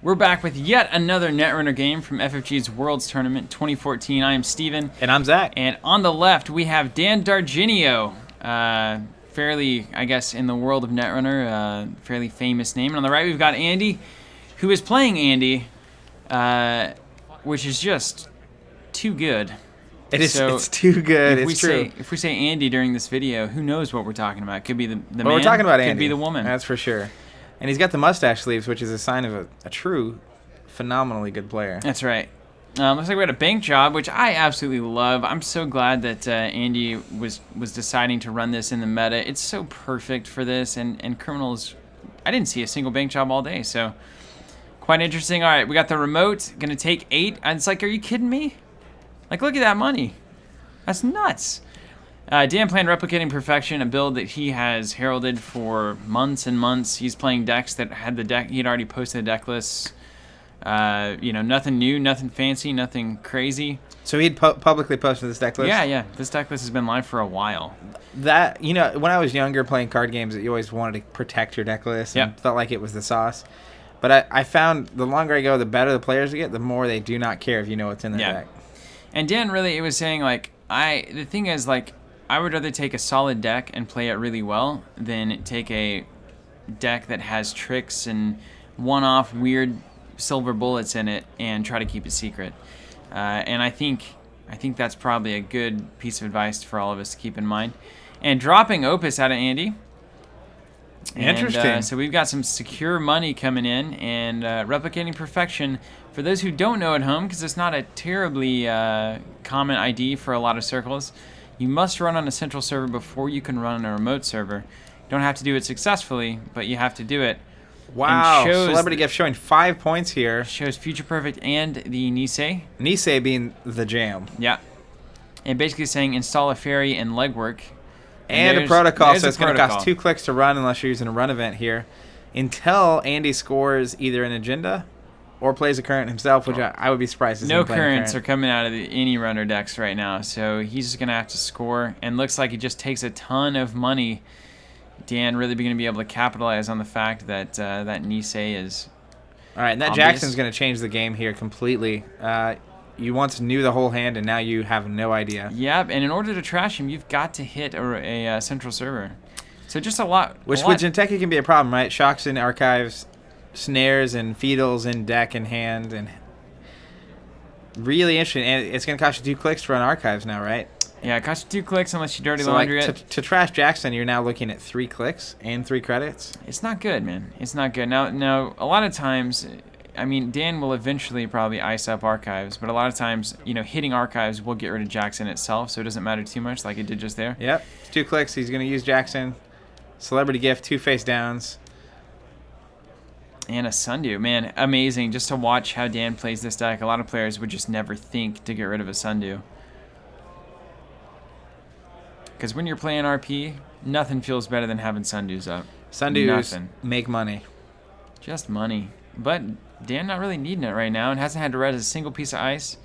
We're back with yet another Netrunner game from FFG's Worlds Tournament 2014. I am Steven. And I'm Zach. And on the left, we have Dan Darginio. Fairly, I guess, in the world of Netrunner, fairly famous name. And on the right, we've got Andy, who is playing Andy, which is just too good. It's too good. It's true. If we say Andy during this video, who knows what we're talking about? It could be the man. We're talking about Andy. Could be the woman. That's for sure. And he's got the mustache sleeves, which is a sign of a true, phenomenally good player. That's right. Looks like we had a bank job, which I absolutely love. I'm so glad that Andy was deciding to run this in the meta. It's so perfect for this, and criminals. I didn't see a single bank job all day, so quite interesting. All right, we got the remote. Gonna take 8. And it's like, are you kidding me? Like, look at that money. That's nuts. Dan playing Replicating Perfection, a build that he has heralded for months and months. He's playing decks that had the deck. He had already posted the deck lists. Nothing new, nothing fancy, nothing crazy. So he'd publicly posted this deck list? Yeah. This deck list has been live for a while. That, when I was younger playing card games, you always wanted to protect your deck list and felt like it was the sauce. But I found the longer I go, the better the players get, the more they do not care if you know what's in their deck. And Dan really, it was saying, like, the thing is, like, I would rather take a solid deck and play it really well than take a deck that has tricks and one-off weird silver bullets in it and try to keep it secret. And I think that's probably a good piece of advice for all of us to keep in mind. And dropping Opus out of Andy. Interesting. So we've got some secure money coming in, and Replicating Perfection. For those who don't know at home, because it's not a terribly common ID for a lot of circles, you must run on a central server before you can run on a remote server. You don't have to do it successfully, but you have to do it. Wow, Celebrity Gift showing 5 points here. Shows Future Perfect and the Nisei. Nisei being the jam. Yeah. And basically saying install a fairy and legwork. And a protocol, so it's going to cost 2 clicks to run unless you're using a run event here. Until Andy scores either an agenda or plays a current himself, which I would be surprised. No currents are coming out of any runner decks right now, so he's just going to have to score. And looks like he just takes a ton of money. Dan really going to be able to capitalize on the fact that that Nisei is all right, and that obvious. Jackson's going to change the game here completely. You once knew the whole hand, and now you have no idea. Yep, and in order to trash him, you've got to hit a central server. So just a lot. Which with Jinteki can be a problem, right? Shocks in archives, snares and feedles in deck and hand, and really interesting. And it's going to cost you 2 clicks to run archives now, right? Yeah, it costs you 2 clicks unless you dirty laundry it. To trash Jackson, you're now looking at 3 clicks and 3 credits. It's not good, man. It's not good. Now, a lot of times, I mean, Dan will eventually probably ice up archives, but a lot of times, hitting archives will get rid of Jackson itself, so it doesn't matter too much like it did just there. Yep, 2 clicks. He's going to use Jackson. Celebrity Gift, 2 face downs. And a Sundew. Man, amazing. Just to watch how Dan plays this deck. A lot of players would just never think to get rid of a Sundew. Because when you're playing RP, nothing feels better than having Sundews up. Sundews make money. Just money. But Dan not really needing it right now and hasn't had to res a single piece of ice.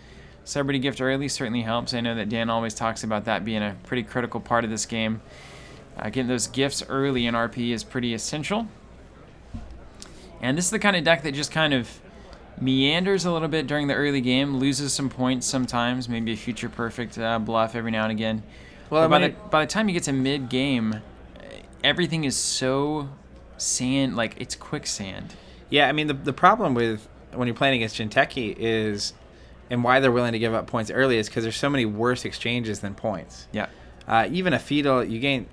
Celebrity Gift early certainly helps. I know that Dan always talks about that being a pretty critical part of this game. Getting those gifts early in RP is pretty essential. And this is the kind of deck that just kind of meanders a little bit during the early game, loses some points sometimes, maybe a Future Perfect bluff every now and again. Well, by the time you get to mid-game, everything is so sand, like it's quicksand. Yeah, I mean, the problem with when you're playing against Jinteki is, and why they're willing to give up points early is because there's so many worse exchanges than points. Yeah. Even a fetal, you gain,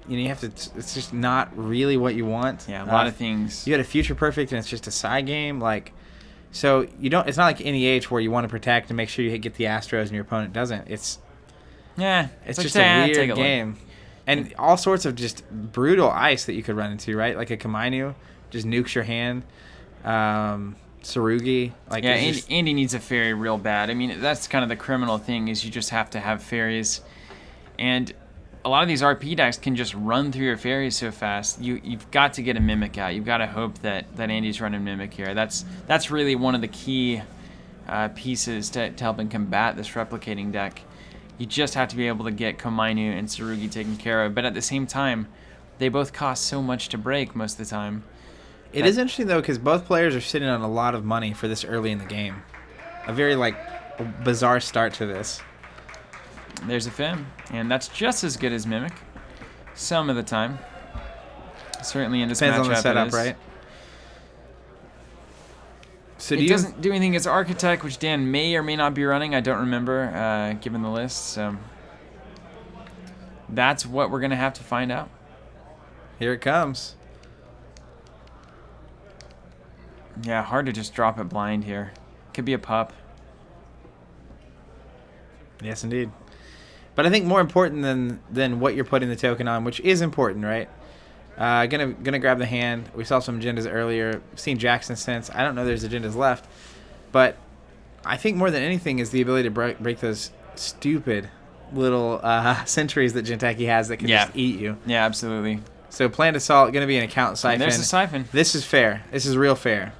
you have to, it's just not really what you want. Yeah, a lot of things. You had a Future Perfect and it's just a side game, so you don't, it's not like NEH where you want to protect and make sure you get the Astros and your opponent doesn't. It's like just a weird game. And all sorts of just brutal ice that you could run into, right? Like a Kamainu just nukes your hand. Sarugi. Andy needs a fairy real bad. I mean, that's kind of the criminal thing is you just have to have fairies. And a lot of these RP decks can just run through your fairies so fast. You've got to get a Mimic out. You've got to hope that Andy's running Mimic here. That's really one of the key pieces to helping combat this replicating deck. You just have to be able to get Komainu and Sarugi taken care of. But at the same time, they both cost so much to break most of the time. It is interesting, though, because both players are sitting on a lot of money for this early in the game. A very, bizarre start to this. There's a Fim, and that's just as good as Mimic. Some of the time. Certainly in this matchup. Depends on the setup, right? So it doesn't do anything as Architect, which Dan may or may not be running. I don't remember, given the list. So that's what we're going to have to find out. Here it comes. Yeah, hard to just drop it blind here. Could be a pup. Yes, indeed. But I think more important than what you're putting the token on, which is important, right? Gonna grab the hand. We saw some agendas earlier. We've seen Jackson since. I don't know there's agendas left. But I think more than anything is the ability to break those stupid little sentries that Jinteki has that can just eat you. Yeah, absolutely. So planned assault, going to be an account siphon. And there's a siphon. This is fair. This is real fair.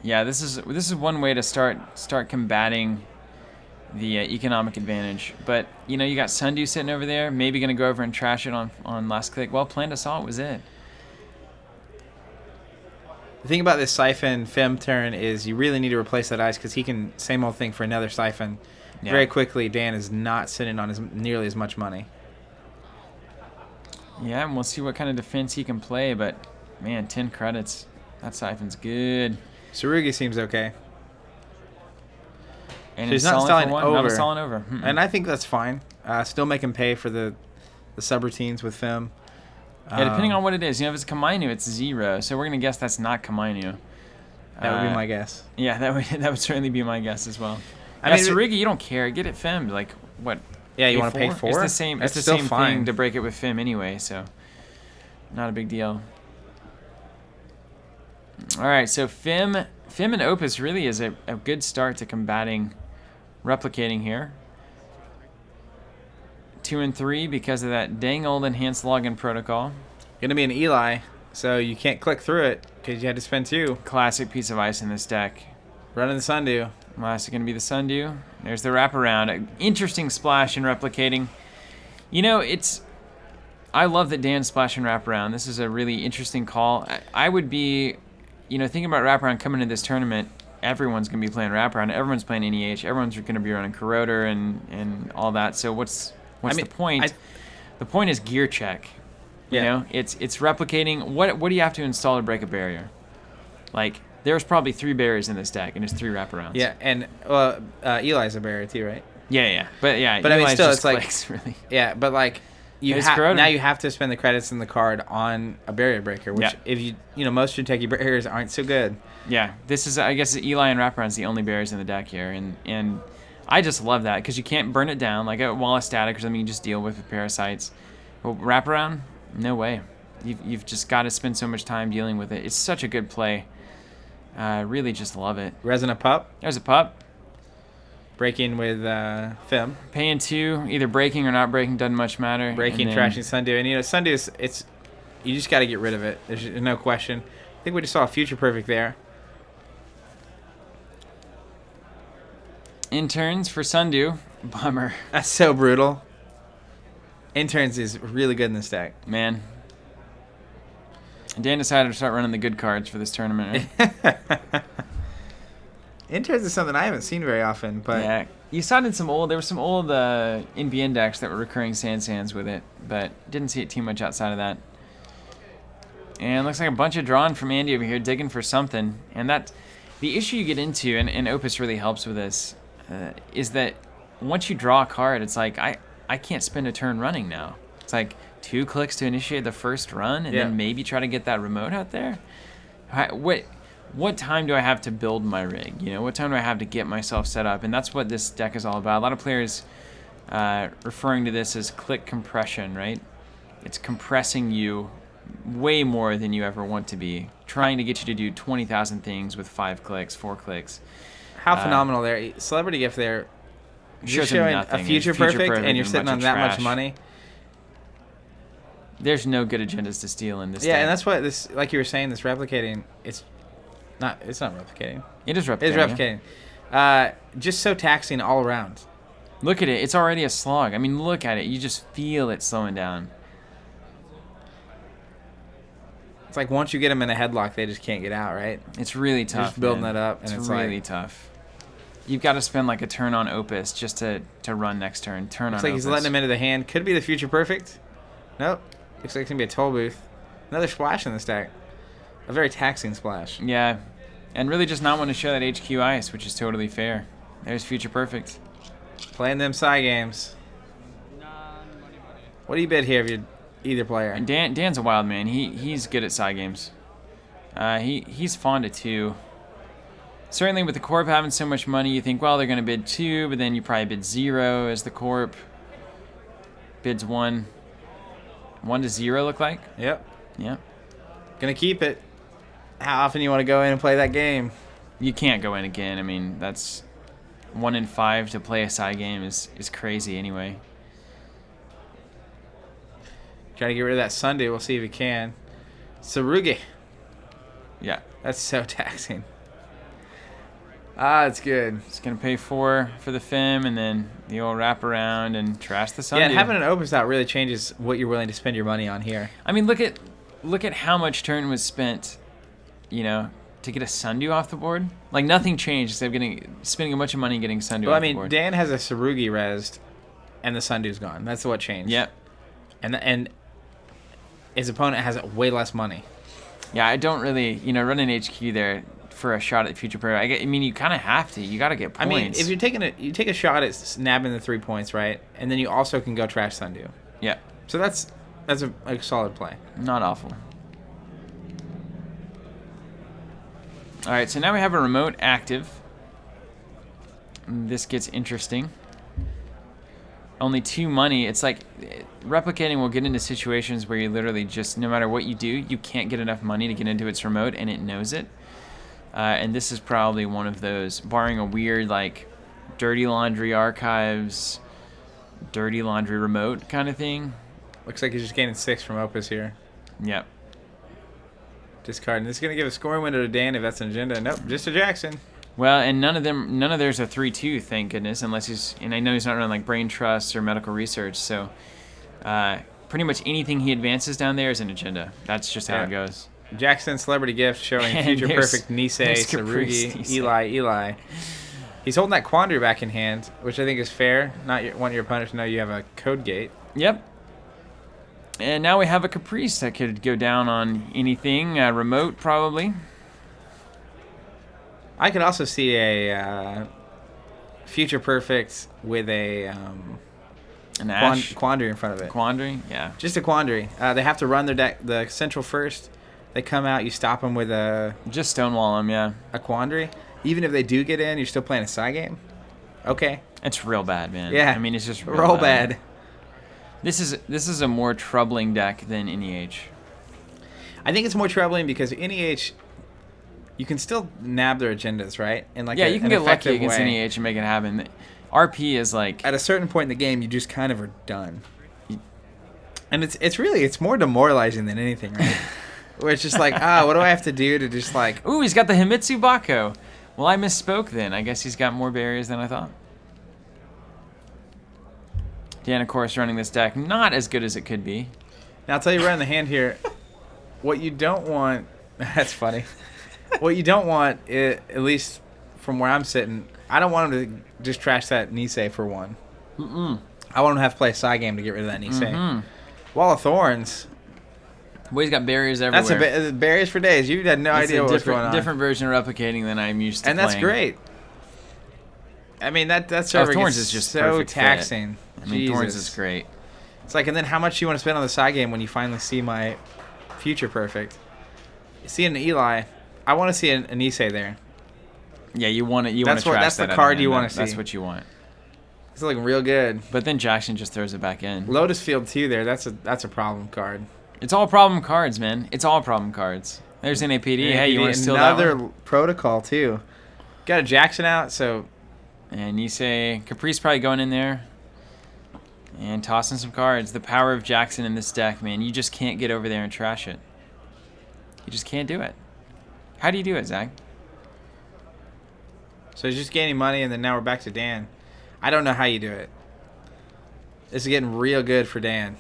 Yeah, this is one way to start combating the economic advantage. But, you got Sundew sitting over there, maybe going to go over and trash it on last click. Well, planned assault was it. The thing about this siphon Fem turn is you really need to replace that ice because he can same old thing for another siphon. Yeah. Very quickly, Dan is not sitting on nearly as much money. Yeah, and we'll see what kind of defense he can play, but, man, 10 credits. That siphon's good. Tsurugi seems okay. And so he's not installing over. Not installing over. And I think that's fine. Still make him pay for the subroutines with Fem. Yeah, depending on what it is. If it's Kamainu, it's 0. So we're going to guess that's not Kamainu. That would be my guess. Yeah, that would certainly be my guess as well. I mean, Tsurugi, you don't care. Get it Fem. Like, what? Yeah, you want to pay 4? It's the same. It's the same thing to break it with Fem anyway, so not a big deal. All right, so Fem and Opus really is a good start to combating replicating here. 2 and 3 because of that dang old enhanced login protocol. Gonna be an Eli, so you can't click through it because you had to spend 2. Classic piece of ice in this deck. Running the Sundew. Last is going to be the Sundew. There's the wraparound. An interesting splash in replicating. I love that Dan's splashing wraparound. This is a really interesting call. I would be, thinking about wraparound coming into this tournament, everyone's going to be playing wraparound. Everyone's playing NEH. Everyone's going to be running Corroder and all that. So what's the point? The point is gear check. It's replicating. What do you have to install to break a barrier? There's probably 3 barriers in this deck, and it's 3 wraparounds. Yeah, and Eli's a barrier too, right? Yeah. But I mean, still, it's clicks, really. Yeah, but now you have to spend the credits in the card on a barrier breaker, which if most Jinteki barriers aren't so good. Yeah, this is, I guess, Eli and wraparound's the only barriers in the deck here, and I just love that because you can't burn it down like a wall of static or something. You just deal with parasites. But wraparound, no way. You've just got to spend so much time dealing with it. It's such a good play. Really just love it. Resonant Pup. There's a pup. Breaking with Fem. Paying 2, either breaking or not breaking, doesn't much matter. Breaking, trashing Sundew. And Sundew, you just got to get rid of it. There's no question. I think we just saw a Future Perfect there. Interns for Sundew. Bummer. That's so brutal. Interns is really good in this deck. Man. Dan decided to start running the good cards for this tournament, right? Interns is something I haven't seen very often, but yeah, you saw it in there were some old NBN decks that were recurring Sands with it, but didn't see it too much outside of that. And it looks like a bunch of drawn from Andy over here, digging for something. And that, the issue you get into, and Opus really helps with this, is that once you draw a card, it's like I can't spend a turn running now. It's like 2 clicks to initiate the first run, and then maybe try to get that remote out there. What time do I have to build my rig? What time do I have to get myself set up? And that's what this deck is all about. A lot of players referring to this as click compression, right? It's compressing you way more than you ever want to be, trying to get you to do 20,000 things with 5 clicks, 4 clicks. How phenomenal there. Celebrity Gift there. You're showing a Future Perfect, and you're sitting on that much money. There's no good agendas to steal in this deck. Yeah, and that's what this, like you were saying, this replicating, it's not replicating. It is replicating. It is replicating. Just so taxing all around. Look at it. It's already a slog. I mean, look at it. You just feel it slowing down. It's like once you get them in a headlock, they just can't get out, right? It's really tough. Just building man. that up, and It's it's really like, tough. You've got to spend like a turn on Opus just to run next turn. Turn looks on like Opus. he's letting him into the hand. Could be the future perfect. Nope. Looks like it's gonna be a toll booth. Another splash in the stack. A very taxing splash. Yeah, and really just not want to show that HQ ice, which is totally fair. There's future perfect. Playing them side games. What do you bid here if you're either player? And Dan's a wild man. He's good at side games. He's fond of 2. Certainly with the Corp having so much money, you think, well, they're going to bid 2, but then you probably bid 0 as the Corp. Bids 1. 1 to 0 look like? Yep. Yep. Gonna keep it. How often you want to go in and play that game? You can't go in again. I mean, that's 1 in 5 to play a side game is crazy anyway. Try to get rid of that Sunday. We'll see if he can. Tsurugi. Yeah. That's so taxing. Ah, it's good. It's going to pay 4 for the Fem and then the old wraparound and trash the Sunday. Yeah, and having an Opus out really changes what you're willing to spend your money on here. I mean, look at how much turn was spent, to get a Sundew off the board. Like, nothing changed except spending a bunch of money getting Sundew Well, off the board. Dan has a Tsurugi rezzed, and the Sundew's gone. That's what changed. Yep. And his opponent has way less money. Yeah, I don't really, running HQ there for a shot at future player. I mean, you kind of have to. You got to get points. I mean, if you take a shot at snapping the 3 points, right, and then you also can go trash Sundew. Yeah. So that's a solid play. Not awful. All right, so now we have a remote active. This gets interesting. Only 2 money. It's like replicating will get into situations where you literally just, no matter what you do, you can't get enough money to get into its remote, and it knows it. And this is probably one of those, barring a weird, like, Dirty Laundry Archives, Dirty Laundry Remote kind of thing. Looks like he's just gaining 6 from Opus here. Yep. Discarding. This is going to give a scoring window to Dan if that's an agenda. Nope, just to Jackson. Well, and none of theirs are 3-2, thank goodness, unless and I know he's not running like brain trust or medical research, so pretty much anything he advances down there is an agenda. That's just how it goes. Jackson celebrity gift showing future perfect Nisei, Tsurugi, Eli. He's holding that Quandary back in hand, which I think is fair. Not want your opponent to know you have a code gate. Yep. And now we have a Caprice that could go down on anything, remote probably. I could also see a future perfect with a An Ash. Quandary in front of it. Quandary, yeah. Just a Quandary. They have to run their deck, the central first. They come out, you stop them with a Just stonewall them, yeah. a Quandary. Even if they do get in, you're still playing a side game. Okay. It's real bad, man. Yeah. I mean, it's just real bad. This is a more troubling deck than NEH. I think it's more troubling because NEH, you can still nab their agendas, right? In like you can get lucky effective against way. NEH and make it happen. RP is like At a certain point in the game, you just kind of are done. And it's more demoralizing than anything, right? Where it's just like, what do I have to do to just like... Ooh, he's got the Himitsu Bako. Well, I misspoke then. I guess he's got more barriers than I thought. Dan, of course, running this deck. Not as good as it could be. Now, I'll tell you right in the hand here, what you don't want... That's funny. What you don't want, at least from where I'm sitting, I don't want him to just trash that Nisei for 1. I want him to have to play a side game to get rid of that Nisei. Wall of Thorns... Well, he's got barriers everywhere. That's barriers for days. You had no idea what was going on. Different version of replicating than I'm used to and playing. that's great. I mean, that server Thorns gets is just so perfect taxing. I mean, Thorns is great. It's like, and then how much do you want to spend on the side game when you finally see my future perfect? See an Eli. I want to see an Nisei there. Yeah, you want it. That's the card you want to see. That's what you want. It's looking real good. But then Jackson just throws it back in. Lotus Field 2 there. That's a problem card. It's all problem cards, man. It's all problem cards. There's NAPD. Hey, you want to steal that one? Another protocol, too. Got a Jackson out, so... And Nisei, Caprice probably going in there. And tossing some cards. The power of Jackson in this deck, man. You just can't get over there and trash it. You just can't do it. How do you do it, Zach? So he's just gaining money, and then now we're back to Dan. I don't know how you do it. This is getting real good for Dan.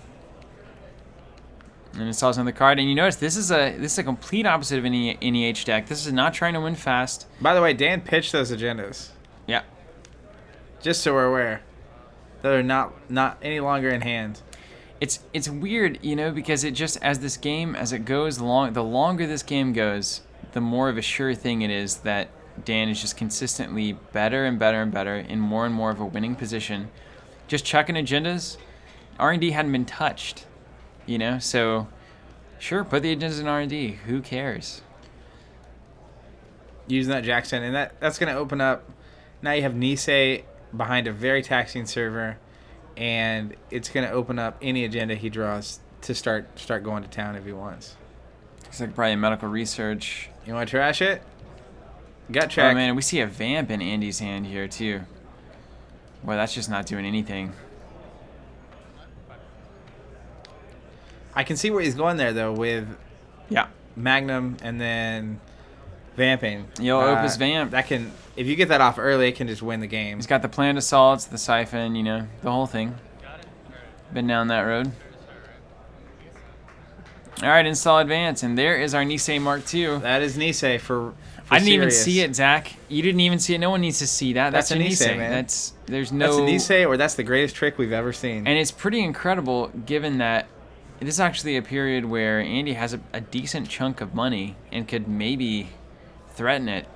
And installs another card. And you notice this is a complete opposite of any NEH deck. This is not trying to win fast. By the way, Dan pitched those agendas. Yeah. Just so we're aware. They're not any longer in hand. It's weird, you know, because it just, as it goes along, the longer this game goes, the more of a sure thing it is that Dan is just consistently better and better and better in more and more of a winning position. Just chucking agendas. R&D hadn't been touched, you know, so sure, put the agendas in R&D. Who cares? Using that Jackson, and that's going to open up. Now you have Nisei behind a very taxing server, and it's going to open up any agenda he draws to start going to town if he wants. It's like probably medical research. You want to trash it? Gut check. Oh man, we see a vamp in Andy's hand here too. Boy, that's just not doing anything. I can see where he's going there though with Magnum and then vamping. Yo, Opus vamp. That can, if you get that off early, it can just win the game. He's got the planned assaults, the siphon, you know, the whole thing. Been down that road. All right, install advance, and there is our Nisei Mark II. That is Nisei for I didn't even serious. see it, Zach. You didn't even see it. No one needs to see that. That's a Nisei, man. That's That's a Nisei, or that's the greatest trick we've ever seen. And it's pretty incredible, given that this is actually a period where Andy has a decent chunk of money and could maybe threaten it.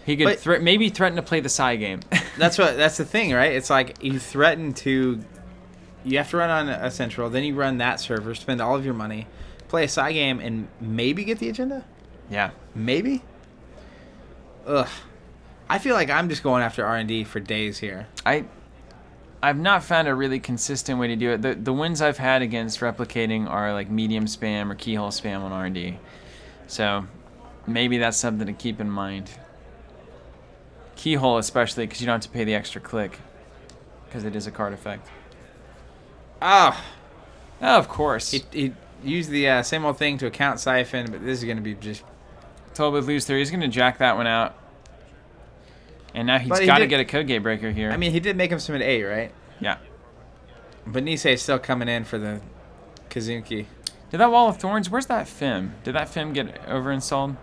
He could maybe threaten to play the Psy game. That's the thing, right? It's like you threaten to. You have to run on a central, then you run that server, spend all of your money, play a Psy game, and maybe get the agenda. Yeah. Maybe. Ugh. I feel like I'm just going after R&D for days here. I've not found a really consistent way to do it. The wins I've had against replicating are like medium spam or keyhole spam on R&D. So maybe that's something to keep in mind. Keyhole especially, because you don't have to pay the extra click, because it is a card effect. Oh, of course. He used the same old thing to account siphon, but this is going to be just... Told with lose 3. He's going to jack that one out. And now he's got to get a code gate breaker here. I mean, he did make him submit 8, right? Yeah. But Nisei is still coming in for the Kazuki. Did that Wall of Thorns, where's that FIM? Did that FIM get over-installed?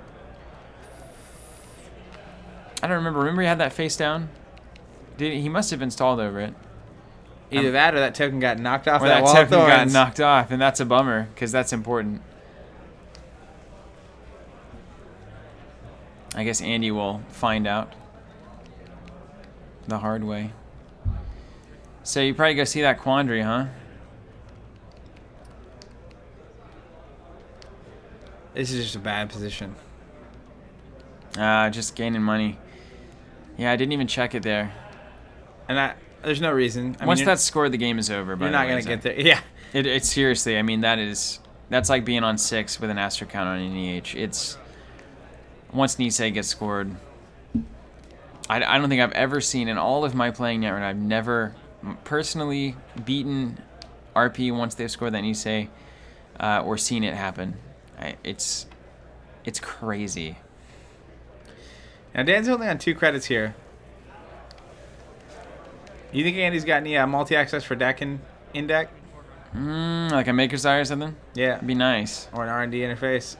I don't remember. Remember he had that face down? He must have installed over it. Either that or that token got knocked off. Or that token got knocked off, and that's a bummer, because that's important. I guess Andy will find out the hard way. So you probably go see that quandary, huh? This is just a bad position. Just gaining money. Yeah, I didn't even check it there. And there's no reason. Once that's scored, the game is over. You're not going to get there. Yeah. It's seriously, I mean, that's like being on 6 with an asterisk count on NEH. It's... Once Nisei gets scored, I don't think I've ever seen in all of my playing Netrunner, I've never personally beaten RP once they've scored that Nisei, or seen it happen. It's crazy. Now Dan's only on 2 credits here. You think Andy's got any multi-access for deck in deck? Like a Maker's Eye or something? Yeah. It'd be nice. Or an R&D interface.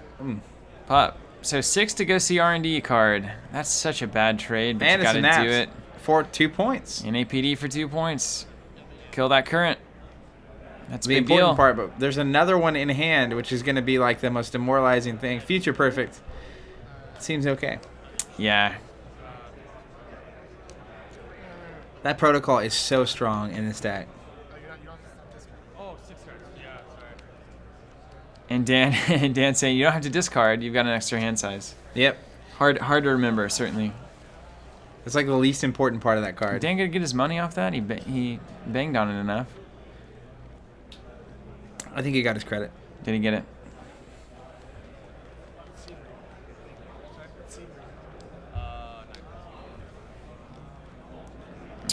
Pop. So 6 to go see R&D card. That's such a bad trade, but you gotta do it. For 2 points. NAPD for 2 points. Kill that current. That's the big important deal. part, but there's another one in hand, which is going to be like the most demoralizing thing. Future perfect. Seems okay. Yeah. That protocol is so strong in this deck. And Dan saying you don't have to discard. You've got an extra hand size. Yep. Hard to remember, certainly. It's like the least important part of that card. Dan gonna get his money off that? He banged on it enough. I think he got his credit. Did he get it?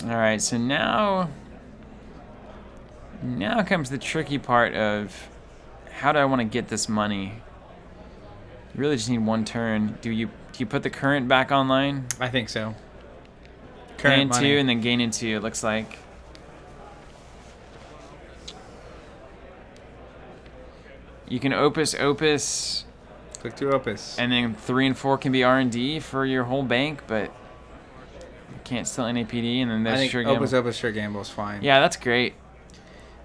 All right, so now comes the tricky part of how do I want to get this money? You really just need one turn. Do you put the current back online? I think so. Current gain 2 and then gain in 2, it looks like. You can Opus, Click to Opus. and then 3 and 4 can be R&D for your whole bank, but you can't still NAPD, and then I there's think sure gamble. Opus sure gamble is fine. Yeah, that's great.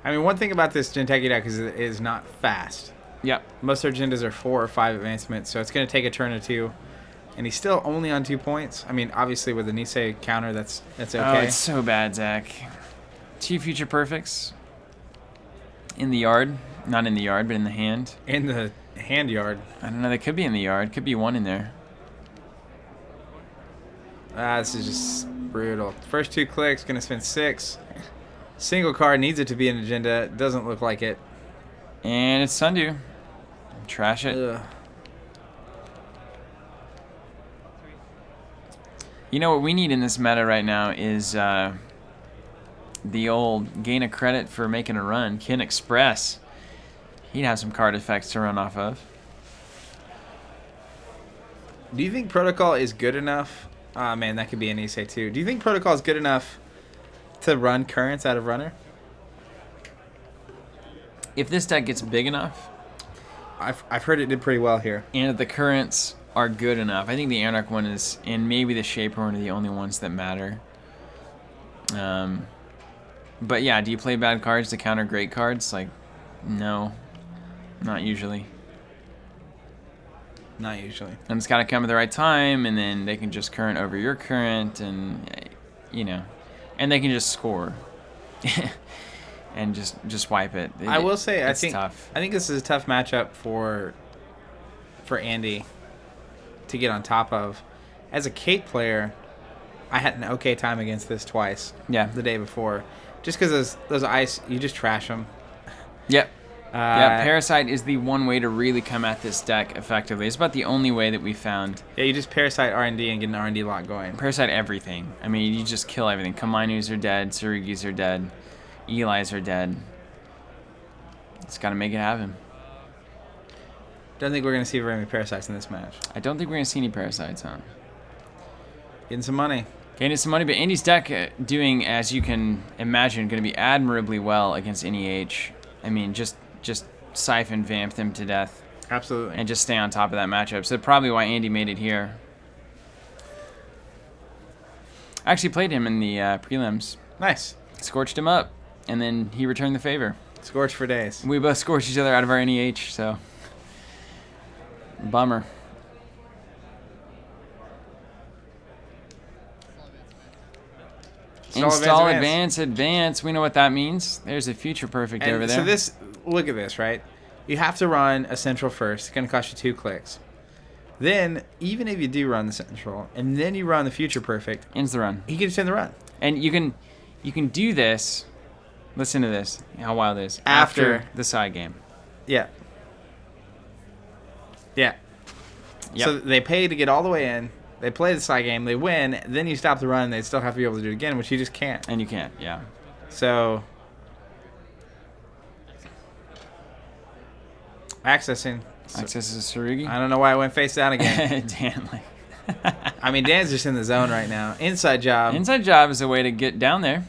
I mean, one thing about this Jinteki deck is it is not fast. Yep. Most of their Jindas are 4 or 5 advancements, so it's going to take a turn or two. And he's still only on 2 points. I mean, obviously with the Nisei counter, that's okay. Oh, it's so bad, Zach. 2 future perfects in the yard. Not in the yard, but in the hand. In the hand yard. I don't know. They could be in the yard. Could be 1 in there. This is just brutal. First 2 clicks, going to spend 6. Single card needs it to be an agenda. Doesn't look like it. And it's Sundew. Trash it. Ugh. You know what we need in this meta right now is the old gain a credit for making a run. Kin Express. He'd have some card effects to run off of. Do you think Protocol is good enough? Oh, man, that could be an Nisei too. Do you think Protocol is good enough to run currents out of runner? If this deck gets big enough, I've heard it did pretty well here. and if the currents are good enough, I think the Anarch one is, and maybe the Shaper one are the only ones that matter. But yeah, do you play bad cards to counter great cards? Like, no, not usually. Not usually. And it's got to come at the right time, and then they can just current over your current, and you know, and they can just score, and just wipe it. I will say, it's I think this is a tough matchup for Andy to get on top of. As a Kate player, I had an okay time against this twice. Yeah. The day before, just because those ice, you just trash them. Yep. Yeah, Parasite is the one way to really come at this deck effectively. It's about the only way that we found. Yeah, you just Parasite R&D and get an R&D lock going. Parasite everything. I mean, you just kill everything. Kamainus are dead. Tsurugis are dead. Eli's are dead. It's got to make it happen. Don't think we're going to see very many Parasites in this match. I don't think we're going to see any Parasites, huh? Getting some money. Gaining some money, but Andy's deck doing, as you can imagine, going to be admirably well against NEH. I mean, just siphon vamp them to death. Absolutely. And just stay on top of that matchup. So probably why Andy made it here. I actually played him in the prelims. Nice. Scorched him up, and then he returned the favor. Scorched for days. We both scorched each other out of our NEH, so bummer. Install advance. We know what that means. There's a future perfect over there. So this, look at this, right? You have to run a central first. It's going to cost you 2 clicks. Then, even if you do run the central, and then you run the future perfect, ends the run. he can just end the run. And you can do this. Listen to this. How wild it is. After the side game. Yeah. Yeah. Yep. So they pay to get all the way in. They play the side game. They win. Then you stop the run. They still have to be able to do it again, which you just can't. And you can't. Yeah. So accessing. Access is Tsurugi. I don't know why I went face down again. Dan, like. I mean, Dan's just in the zone right now. Inside job. Inside job is a way to get down there.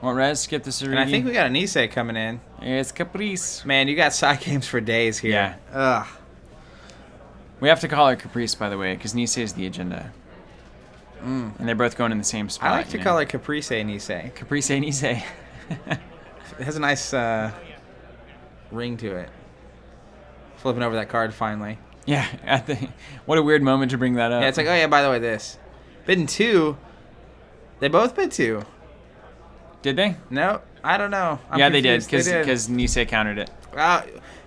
Want res? Get the Tsurugi. And I think we got a Nisei coming in. It's Caprice. Man, you got side games for days here. Yeah. Ugh. We have to call her Caprice, by the way, because Nisei is the agenda. And they're both going in the same spot. I like to call it Caprice Nisei. Caprice Nisei. It has a nice ring to it. Flipping over that card finally. Yeah. What a weird moment to bring that up. Yeah, it's like, oh yeah, by the way, this. Bidding 2. They both bid 2. Did they? No, I don't know. Yeah, they did, confused. because Nisei countered it.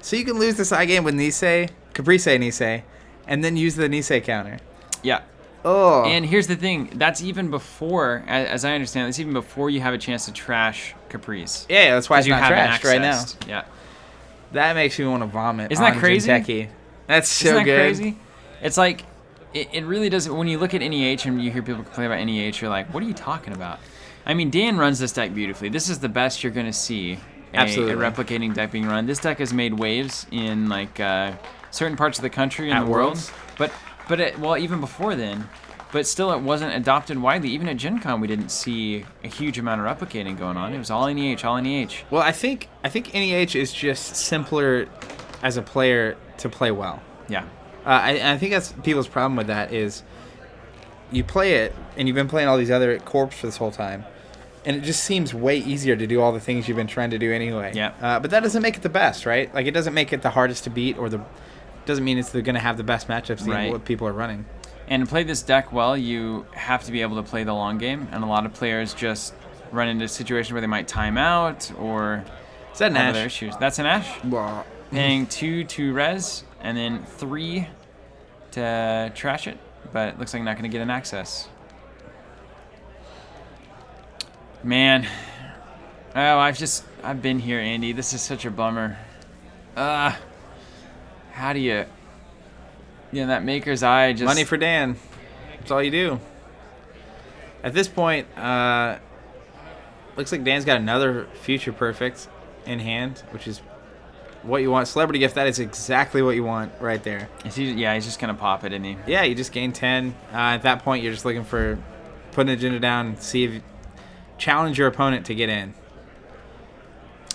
So you can lose the side game with Nisei, Caprice Nisei, and then use the Nisei counter. Yeah. Oh. And here's the thing. That's even before, as I understand, that's even before you have a chance to trash Caprice. Yeah, that's why it's not trashed right now. Yeah. That makes me want to vomit. Isn't that crazy? Jinteki. That's so Isn't that good. crazy? It's like, it really does. When you look at NEH and you hear people complain about NEH, you're like, what are you talking about? I mean, Dan runs this deck beautifully. This is the best you're going to see a replicating deck being run. This deck has made waves in like certain parts of the country and the world. But well, even before then, but still it wasn't adopted widely. Even at Gen Con, we didn't see a huge amount of replicating going on. It was all NEH, all NEH. Well, I think NEH is just simpler as a player to play well. Yeah. I think that's people's problem with that is you play it, and you've been playing all these other corps for this whole time, and it just seems way easier to do all the things you've been trying to do anyway. Yeah. But that doesn't make it the best, right? Like, it doesn't make it the hardest to beat, or doesn't mean it's going to have the best matchups that what people are running. And to play this deck well, you have to be able to play the long game, and a lot of players just run into a situation where they might time out or Is that an have other Ash? issues. That's an Ash. Well, Paying 2 to res, and then 3 to trash it, but it looks like not going to get an access. Man. Oh, I've been here, Andy. This is such a bummer. How do you... that Maker's Eye just... money for Dan. That's all you do. At this point, looks like Dan's got another Future Perfect in hand, which is what you want. Celebrity Gift, that is exactly what you want right there. he's just going to pop it, isn't he? Yeah, you just gain 10. At that point, you're just looking for putting an agenda down and see if you challenge your opponent to get in.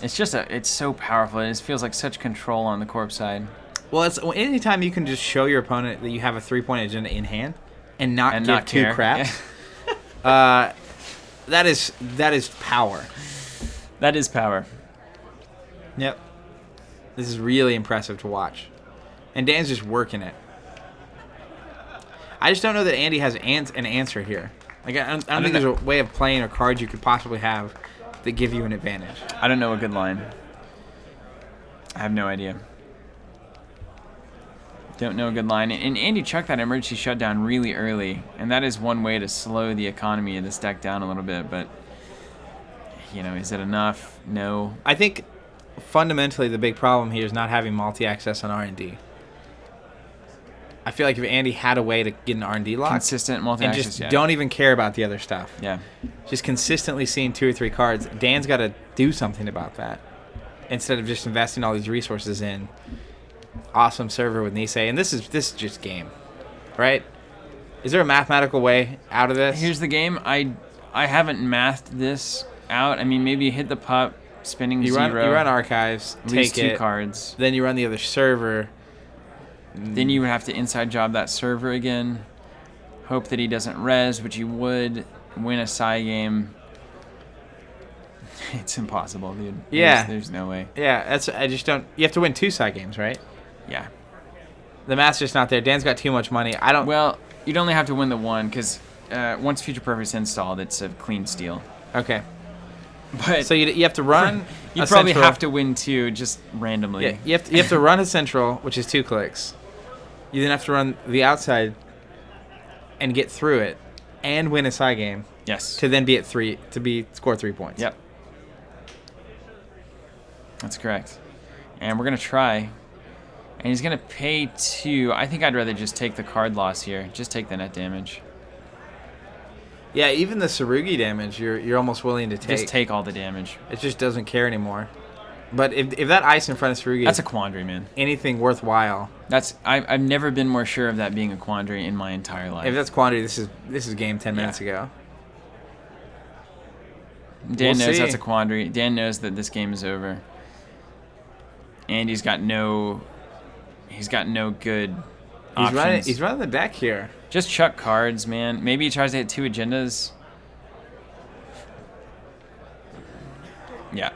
It's just it's so powerful. It just feels like such control on the corp side. Well, it's anytime you can just show your opponent that you have a 3-point agenda in hand and not give two craps. Yeah. That is power. That is power. Yep. This is really impressive to watch. And Dan's just working it. I just don't know that Andy has an answer here. Like, I don't think there's a way of playing or cards you could possibly have that give you an advantage. I don't know a good line. I have no idea. Don't know a good line. And Andy chucked that emergency shutdown really early, and that is one way to slow the economy of this deck down a little bit, but, is it enough? No. I think fundamentally the big problem here is not having multi-access on R&D. I feel like if Andy had a way to get an R&D lock, consistent multi-access, and just don't even care about the other stuff. Yeah. Just consistently seeing 2 or 3 cards, Dan's got to do something about that instead of just investing all these resources in awesome server with Nisei. And this is just game, right? Is there a mathematical way out of this? Here's the game. I haven't mathed this out. I mean, maybe you hit the pup, spinning 0. You run archives, lose take 2 cards. Then you run the other server. Then you would have to inside job that server again. Hope that he doesn't res, which he would. Win a Psy game. It's impossible, dude. Yeah. There's no way. Yeah, I just don't... You have to win 2 side games, right? Yeah. The math's just not there. Dan's got too much money. I don't... Well, you'd only have to win the one, because once Future Perfect's installed, it's a clean steal. Okay. But so you have to run. You probably have to win 2 just randomly. Yeah, you have to run a central, which is 2 clicks. You then have to run the outside and get through it, and win a side game. Yes. To then be at 3 score 3 points. Yep. That's correct. And we're gonna try. And he's gonna pay 2. I think I'd rather just take the card loss here. Just take the net damage. Yeah, even the Tsurugi damage, you're almost willing to take. Just take all the damage. It just doesn't care anymore. But if that ice in front of Tsurugi, that's a quandary, man. Anything worthwhile. I've never been more sure of that being a quandary in my entire life. If that's quandary, this is game 10 minutes ago. Dan knows that's a quandary. Dan knows that this game is over. And he's got no good options. He's running the deck here. Just chuck cards, man. Maybe he tries to hit 2 agendas. Yeah.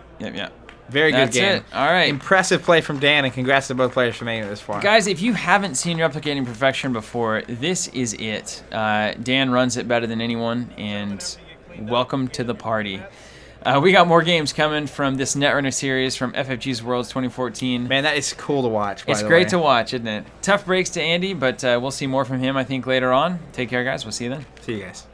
Very good game. That's it. All right. Impressive play from Dan, and congrats to both players for making it this far. Guys, if you haven't seen Replicating Perfection before, this is it. Dan runs it better than anyone, and welcome to the party. We got more games coming from this Netrunner series from FFG's Worlds 2014. Man, that is cool to watch, by It's the great way. to watch, isn't it? Tough breaks to Andy, but we'll see more from him, I think, later on. Take care, guys. We'll see you then. See you guys.